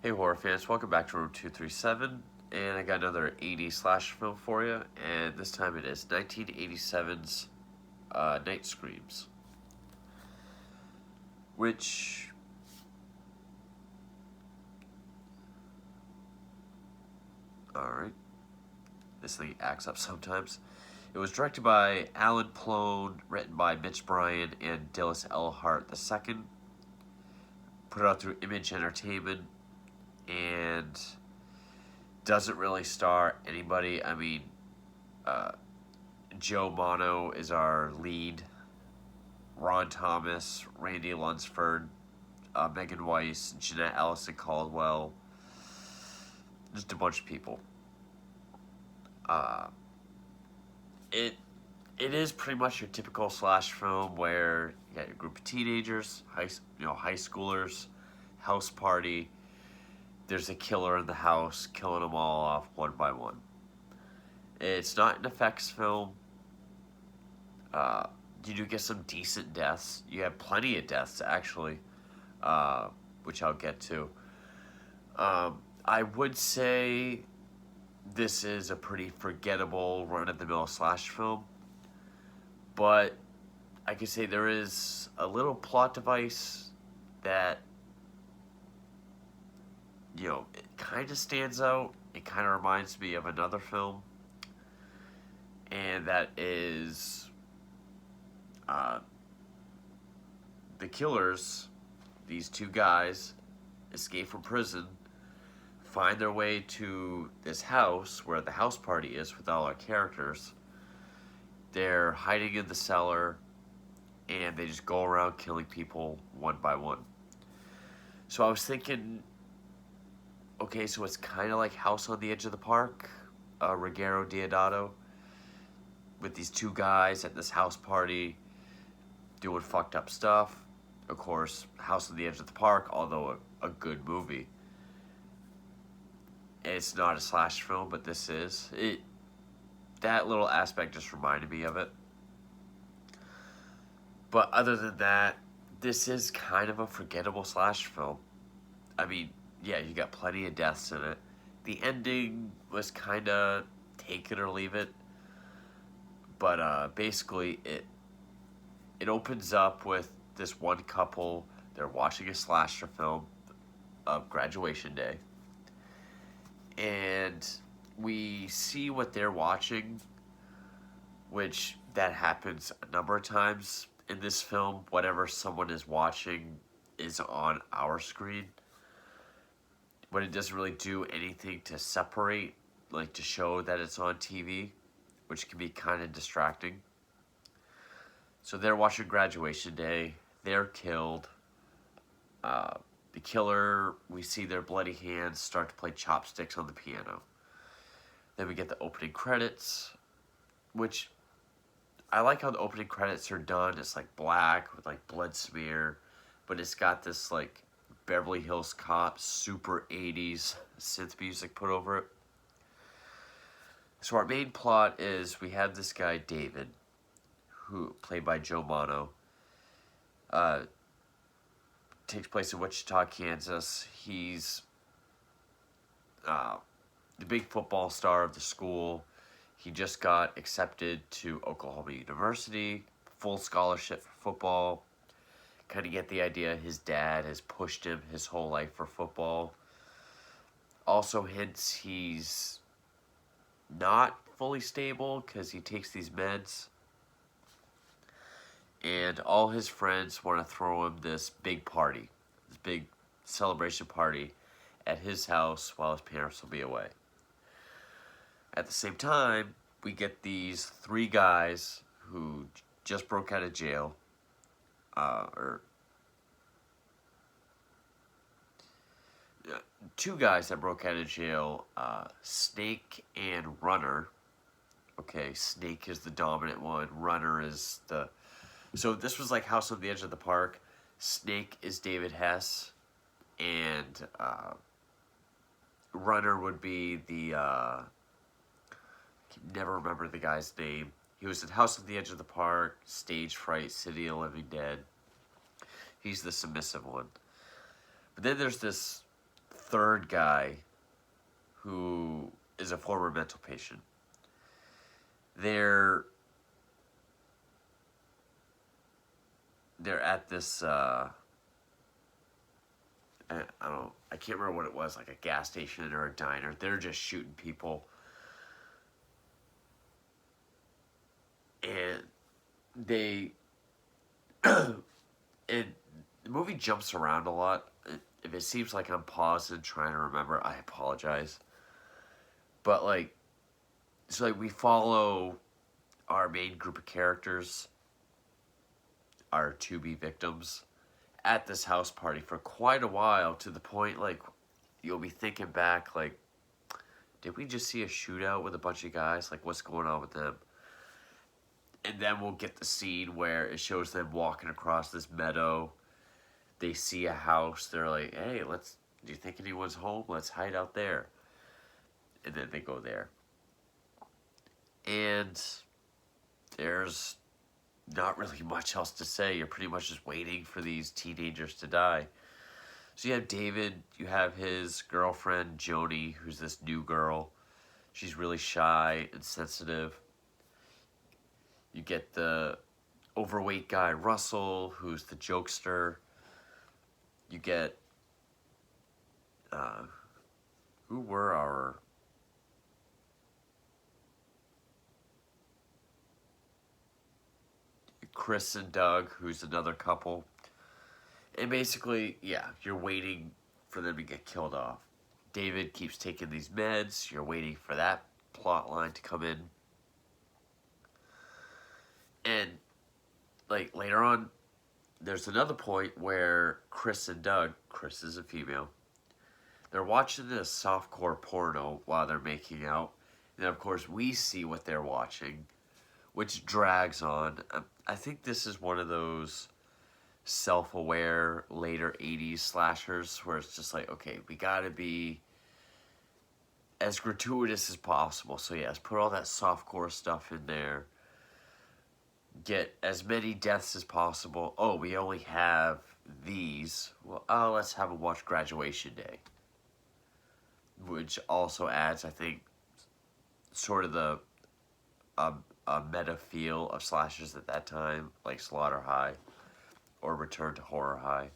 Hey horror fans, welcome back to Room 237, and I got another 80s slash film for you, and this time it is 1987's Night Screams, which, alright, this thing acts up sometimes. It was directed by Alan Plone, written by Mitch Bryan and Dillis Earlhart II, put out through Image Entertainment, and doesn't really star anybody. Uh, Joe Mono is our lead. Ron Thomas, Randy Lunsford, Megan Weiss, Jeanette Allison Caldwell, just a bunch of people. Uh, it it is pretty much your typical slash film where you got your group of teenagers, high schoolers, house party. There's a killer in the house, killing them all off one by one. It's not an effects film. Uh, you do get some decent deaths. You have plenty of deaths, actually, which I'll get to. I would say this is a pretty forgettable run-of-the-mill slash film, but I could say there is a little plot device that, it kind of stands out. It kind of reminds me of another film, and that is the killers, these two guys, escape from prison, find their way to this house where the house party is with all our characters. They're hiding in the cellar, and they just go around killing people one by one. So I was thinking, okay, so it's kind of like House on the Edge of the Park, Ruggero Deodato, with these two guys at this house party doing fucked up stuff. Of course, House on the Edge of the Park, although a good movie. It's not a slash film, but this is. That little aspect just reminded me of it. But other than that, this is kind of a forgettable slash film. Yeah, you got plenty of deaths in it. The ending was kind of take it or leave it. But basically, it opens up with this one couple. They're watching a slasher film of Graduation Day. And we see what they're watching, which that happens a number of times in this film. Whatever someone is watching is on our screen, but it doesn't really do anything to separate, like to show that it's on TV, which can be kind of distracting. So they're watching Graduation Day. They're killed. The killer, we see their bloody hands start to play chopsticks on the piano. Then we get the opening credits, which I like how the opening credits are done. It's like black with like blood smear, but it's got this like Beverly Hills Cop super 80s synth music put over it. So our main plot is we have this guy David, who played by Joe Mono. Takes place in Wichita, Kansas. He's the big football star of the school. He just got accepted to Oklahoma University, full scholarship for football. Kind of get the idea his dad has pushed him his whole life for football. Also hints he's not fully stable because he takes these meds. And all his friends want to throw him this big party, this big celebration party at his house while his parents will be away. At the same time, we get these three guys who just broke out of jail, two guys that broke out of jail, Snake and Runner. Okay, Snake is the dominant one, Runner is the... So this was like House on the Edge of the Park. Snake is David Hess, and Runner would be the... I can never remember the guy's name. He was in House on the Edge of the Park, Stage Fright, City of the Living Dead. He's the submissive one. But then there's this third guy who is a former mental patient. They're at this I can't remember what it was, like a gas station or a diner. They're just shooting people. And they and the movie jumps around a lot. If it seems like I'm pausing trying to remember, I apologize. But like, so like we follow our main group of characters, our to-be victims, at this house party for quite a while, to the point like you'll be thinking back like, did we just see a shootout with a bunch of guys? Like, what's going on with them? And then we'll get the scene where it shows them walking across this meadow. They see a house. They're like, hey, do you think anyone's home? Let's hide out there. And then they go there. And there's not really much else to say. You're pretty much just waiting for these teenagers to die. So you have David, you have his girlfriend, Joni, who's this new girl. She's really shy and sensitive. You get the overweight guy, Russell, who's the jokester. You get, who were our... Chris and Doug, who's another couple. And basically, yeah, you're waiting for them to get killed off. David keeps taking these meds. You're waiting for that plot line to come in. And, like, later on, there's another point where Chris and Doug, Chris is a female, they're watching this softcore porno while they're making out. And, of course, we see what they're watching, which drags on. I think this is one of those self-aware later 80s slashers where it's just like, okay, we gotta be as gratuitous as possible. So yes, put all that softcore stuff in there. Get as many deaths as possible. Oh, we only have these. Well, let's have them watch Graduation Day. Which also adds, I think, sort of the a meta feel of slashers at that time, like Slaughter High or Return to Horror High.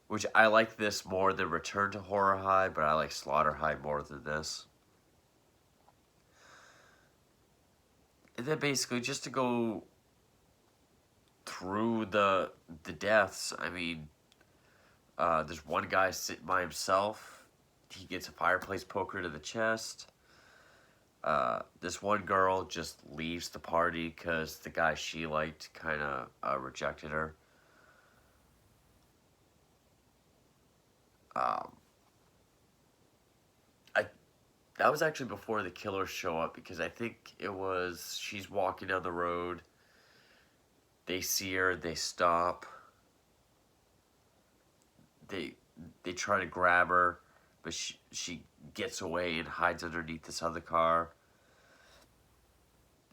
Which I like this more than Return to Horror High, but I like Slaughter High more than this. And then basically, just to go through the deaths, I mean, there's one guy sitting by himself. He gets a fireplace poker to the chest. This one girl just leaves the party because the guy she liked kind of rejected her. That was actually before the killers show up, because I think it was, she's walking down the road. They see her, they stop. They try to grab her, but she gets away and hides underneath this other car.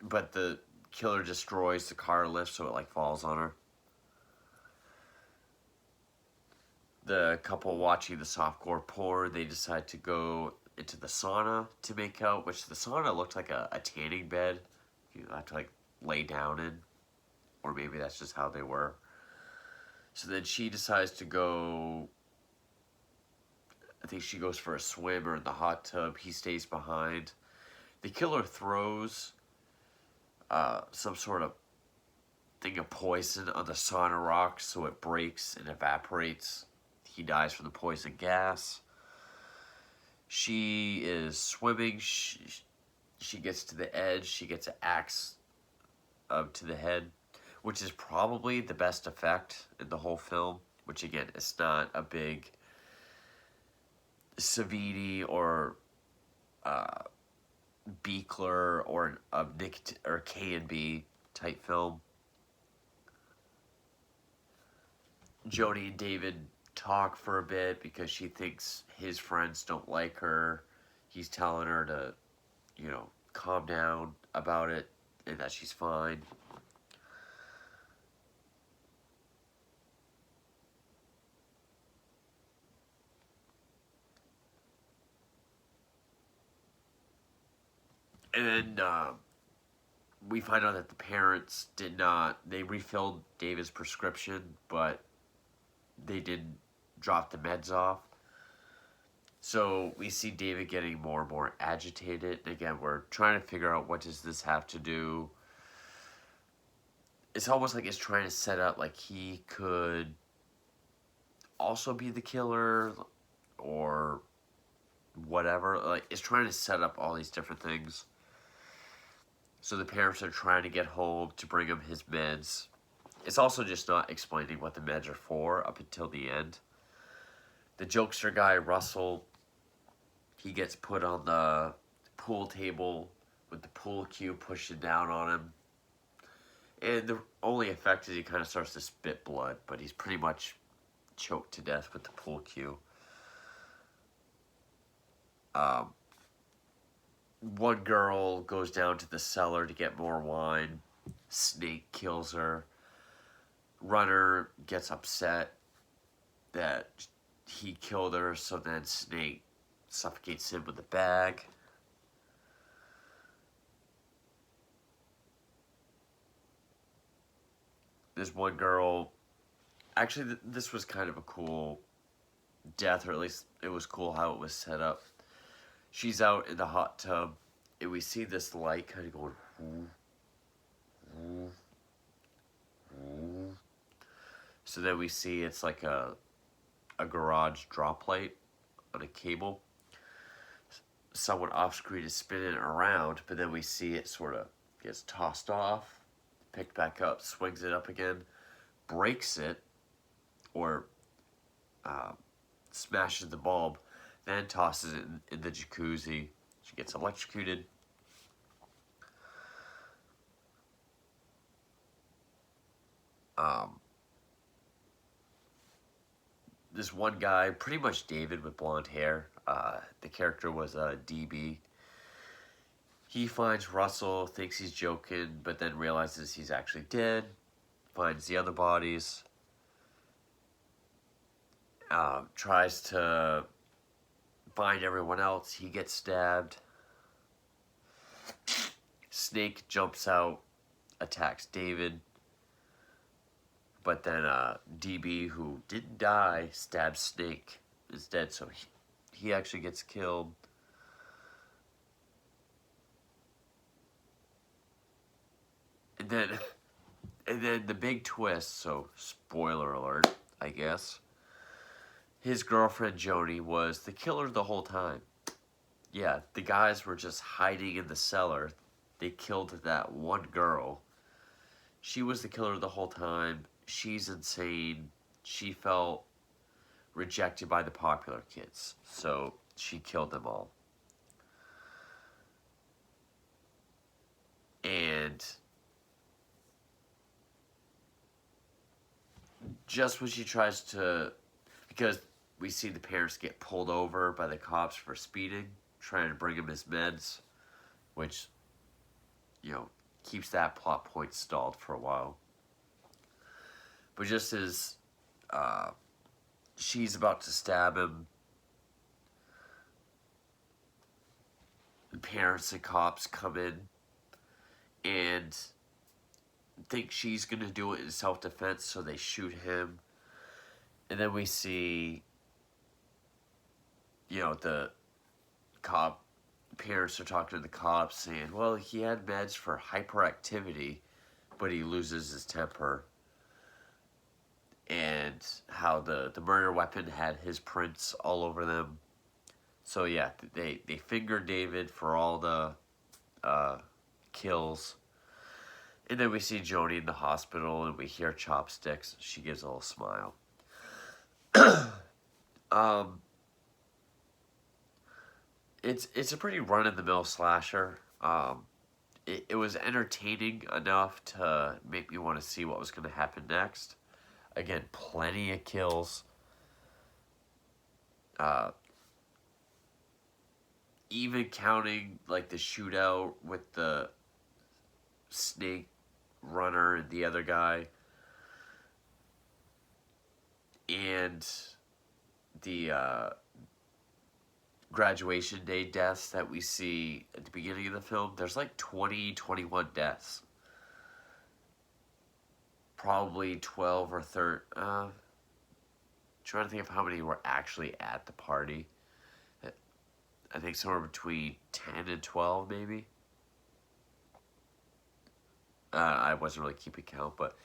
But the killer destroys the car lift, so it like falls on her. The couple watching the softcore porn, they decide to go into the sauna to make out, which the sauna looked like a tanning bed you have to like lay down in, or maybe that's just how they were. So then she decides to go, I think she goes for a swim or in the hot tub. He stays behind. The killer throws some sort of thing of poison on the sauna rock, so it breaks and evaporates. He dies from the poison gas. She is swimming. She gets to the edge. She gets an axe to the head, which is probably the best effect in the whole film. Which again, it's not a big Savini or Buechler or a Nick or K&B type film. Joni and David talk for a bit because she thinks his friends don't like her. He's telling her to, calm down about it and that she's fine. And we find out that the parents did not, they refilled David's prescription, but they didn't drop the meds off. So we see David getting more and more agitated. And again, we're trying to figure out what does this have to do. It's almost like it's trying to set up like he could also be the killer or whatever. Like it's trying to set up all these different things. So the parents are trying to get home to bring him his meds. It's also just not explaining what the meds are for up until the end. The jokester guy, Russell, he gets put on the pool table with the pool cue pushing down on him. And the only effect is he kind of starts to spit blood, but he's pretty much choked to death with the pool cue. One girl goes down to the cellar to get more wine. Snake kills her. Runner gets upset that he killed her, so then Snake suffocates him with a bag. There's one girl. Actually, this was kind of a cool death, or at least it was cool how it was set up. She's out in the hot tub, and we see this light kind of going woo, woo, woo. So then we see it's like a garage drop light on a cable. Someone off screen is spinning it around, but then we see it sort of gets tossed off, picked back up, swings it up again, breaks it, or smashes the bulb, then tosses it in the jacuzzi. She gets electrocuted. This one guy, pretty much David with blonde hair, the character was DB. He finds Russell, thinks he's joking, but then realizes he's actually dead. Finds the other bodies. Tries to find everyone else. He gets stabbed. Snake jumps out, attacks David. But then DB, who didn't die, stabs Snake instead, so he actually gets killed. And then the big twist, so spoiler alert, I guess. His girlfriend Joni was the killer the whole time. Yeah, the guys were just hiding in the cellar. They killed that one girl. She was the killer the whole time. She's insane. She felt rejected by the popular kids, so she killed them all. And just when she tries to, because we see the parents get pulled over by the cops for speeding, trying to bring him his meds, which, you know, keeps that plot point stalled for a while. But just as she's about to stab him, the parents and cops come in and think she's going to do it in self-defense, so they shoot him. And then we see, you know, the parents are talking to the cops saying, well, he had meds for hyperactivity, but he loses his temper. And how the murder weapon had his prints all over them. So yeah, they finger David for all the kills. And then we see Joni in the hospital and we hear chopsticks. She gives a little smile. It's a pretty run-of-the-mill slasher. It was entertaining enough to make me want to see what was going to happen next. Again, plenty of kills. Even counting like the shootout with the Snake runner and the other guy. And the graduation day deaths that we see at the beginning of the film, there's like 20, 21 deaths. Probably 12 or 13. Trying to think of how many were actually at the party. I think somewhere between 10 and 12, maybe. I wasn't really keeping count, but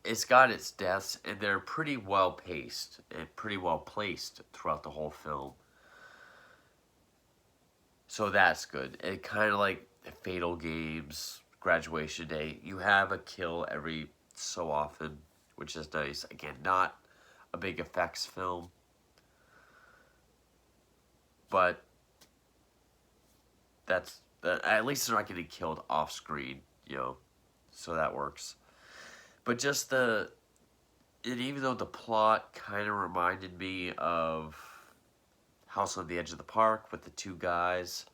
it's got its deaths, and they're pretty well paced and pretty well placed throughout the whole film. So that's good. It kind of like Fatal Games, Graduation Day. You have a kill every so often, which is nice. Again, not a big effects film, but that's at least they're not getting killed off screen, you know, so that works. But just and even though the plot kind of reminded me of House on the Edge of the Park with the two guys,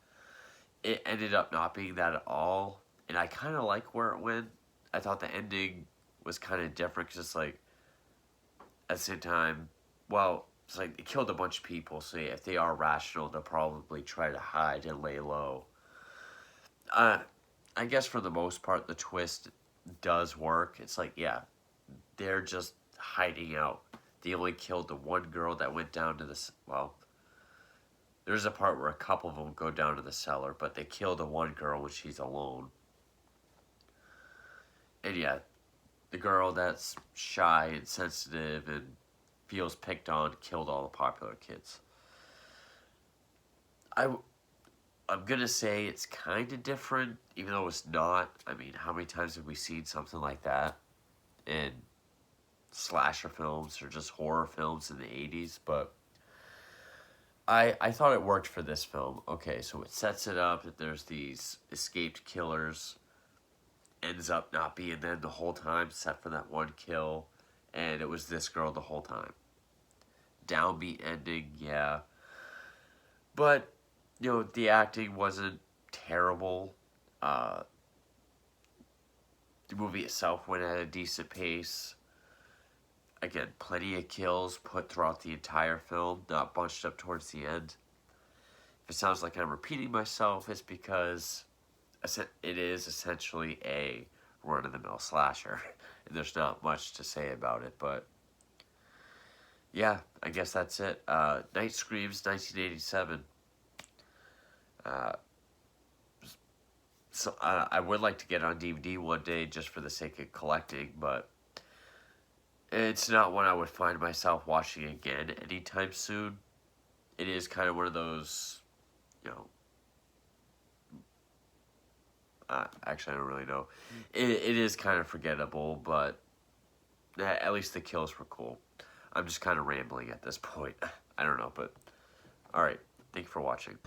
it ended up not being that at all, and I kind of like where it went. I thought the ending was kind of different because it's like, at the same time, well, it's like they killed a bunch of people, so yeah, if they are rational, they'll probably try to hide and lay low. I guess for the most part, the twist does work. It's like, yeah, they're just hiding out. They only killed the one girl that went down to this. Well, there's a part where a couple of them go down to the cellar, but they kill the one girl when she's alone. And yeah, the girl that's shy and sensitive and feels picked on killed all the popular kids. I'm gonna say it's kind of different, even though it's not. I mean, how many times have we seen something like that in slasher films or just horror films in the 80s? But I thought it worked for this film. Okay, so it sets it up that there's these escaped killers, ends up not being them the whole time, except for that one kill, and it was this girl the whole time. Downbeat ending, yeah. But, you know, the acting wasn't terrible. The movie itself went at a decent pace. Again, plenty of kills put throughout the entire film, not bunched up towards the end. If it sounds like I'm repeating myself, it's because it is essentially a run-of-the-mill slasher. And there's not much to say about it, but yeah, I guess that's it. Night Screams, 1987. So I would like to get on DVD one day just for the sake of collecting, but it's not one I would find myself watching again anytime soon. It is kind of one of those, you know, actually I don't really know. It is kind of forgettable, but at least the kills were cool. I'm just kind of rambling at this point. I don't know, but alright. Thank you for watching.